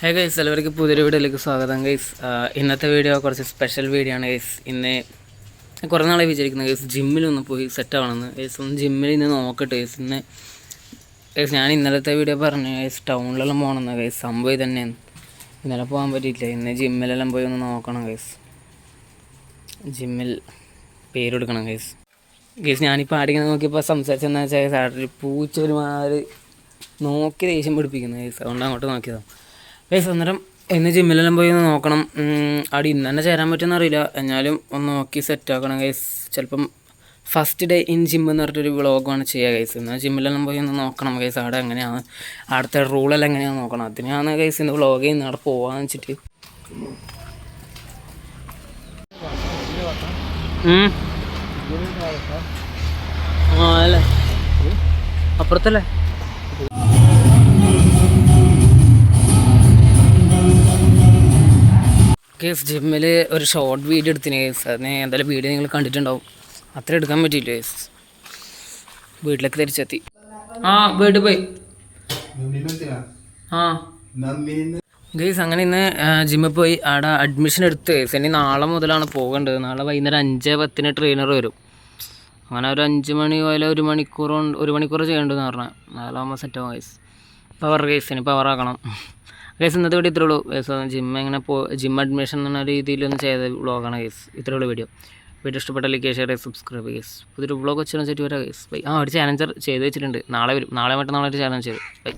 Hey guys, എല്ലാവർക്കും പുതിയൊരു വീഡിയോയിലേക്ക് സ്വാഗതം ഗൈസ്. ഇന്നത്തെ വീഡിയോ കുറച്ച് സ്പെഷ്യൽ വീഡിയോ ആണ് ഗൈസ്. ഇന്ന് കുറേ നാളെ വിചാരിക്കുന്നത് ഗൈസ് ജിമ്മിലൊന്ന് പോയി സെറ്റ് ആവണമെന്ന്. ഗൈസ് ഒന്ന് ജിമ്മിൽ ഇന്ന് നോക്കട്ടെ ഗൈസ്. ഗൈസ് ഞാൻ ഇന്നലത്തെ വീഡിയോ പറഞ്ഞു ഗൈസ് ടൗണിലെല്ലാം പോകണമെന്ന്. ഗൈസ് സംഭവം തന്നെയാണ്, ഇന്നലെ പോകാൻ പറ്റിയില്ല. ഇന്ന് ജിമ്മിലെല്ലാം പോയി ഒന്ന് നോക്കണം ഗൈസ്. ജിമ്മിൽ പേരെടുക്കണം ഗൈസ്. ഗൈസ് ഞാനിപ്പോൾ ആടിങ്ങനെ നോക്കിയപ്പോൾ സംസാരിച്ചെന്ന് വെച്ചാൽ ഗൈസ് പൂച്ച ഒരുമാതിരി നോക്കി ദേഷ്യം പിടിപ്പിക്കുന്നു ഗൈസ്. അതുകൊണ്ട് അങ്ങോട്ട് നോക്കിയതാണ് ഗൈസ്. അന്നേരം ഇന്ന് ജിമ്മിലെല്ലാം പോയി ഒന്ന് നോക്കണം. അവിടെ ഇന്ന് തന്നെ ചേരാൻ പറ്റുമെന്ന് അറിയില്ല, എന്നാലും ഒന്ന് നോക്കി സെറ്റാക്കണം ഗൈസ്. ചിലപ്പം ഫസ്റ്റ് ഡേ ഇൻ ജിം എന്ന് പറഞ്ഞിട്ടൊരു വ്ളോഗാണ് ചെയ്യുക ഗൈസ്. എന്നാൽ ജിമ്മിലെല്ലാം പോയി ഒന്ന് നോക്കണം ഗൈസ്. അവിടെ എങ്ങനെയാണ്, അവിടുത്തെ റൂളെല്ലാം എങ്ങനെയാണെന്ന് നോക്കണം. അതിനാണ് ഗൈസ് ഇന്ന് വ്ളോഗ് ചെയ്യുന്നത്, അവിടെ പോകാമെന്ന് വെച്ചിട്ട്. അല്ലേ അപ്പുറത്തല്ലേ കേസ്. ജിമ്മിൽ ഒരു ഷോർട്ട് വീഡിയോ എടുത്തിന് കേസ്. അതിന് എന്തായാലും വീഡിയോ നിങ്ങൾ കണ്ടിട്ടുണ്ടാവും. അത്ര എടുക്കാൻ പറ്റിയില്ല കേസ്. വീട്ടിലേക്ക് തിരിച്ചെത്തി. വീട്ടിൽ പോയി. ഗൈസ് അങ്ങനെ ഇന്ന് ജിമ്മിൽ പോയി അവിടെ അഡ്മിഷൻ എടുത്ത് കേസ്. ഇനി നാളെ മുതലാണ് പോകേണ്ടത്. നാളെ വൈകുന്നേരം 5:10 ട്രെയിനർ വരും. അങ്ങനെ ഒരു 5 മണി പോലെ ഒരു മണിക്കൂർ ചെയ്യേണ്ടതെന്ന് പറഞ്ഞാൽ നാലാകുമ്പോൾ സെറ്റാവും ഗൈസ്. പവർ കേസ് ഇനി പവറാക്കണം ഗൈസ്. ഇന്നത്തെ വീഡിയോ ഇത്രേ ഉള്ളൂ ഗൈസ്. ജിം അഡ്മിഷൻ എന്ന രീതിയിലൊന്നും ചെയ്ത വ്ളോഗാണ് ഗൈസ്. ഇത്രേ ഉള്ളൂ വീഡിയോ. വീഡിയോ ഇഷ്ടപ്പെട്ട ലൈക്ക് ഷെയർ സബ്സ്ക്രൈബ് ഗൈസ്. പുതിയൊരു വ്ളോഗ് വെച്ചാൽ സെറ്റ് വരാം ഗൈസ്. ഒരു ചാലഞ്ചർ ചെയ്ത് വെച്ചിട്ടുണ്ട്. നാളെ വരും. നാളെ മറ്റന്നാളായിട്ട് ചാലഞ്ച് ചെയ്തു. ബൈ.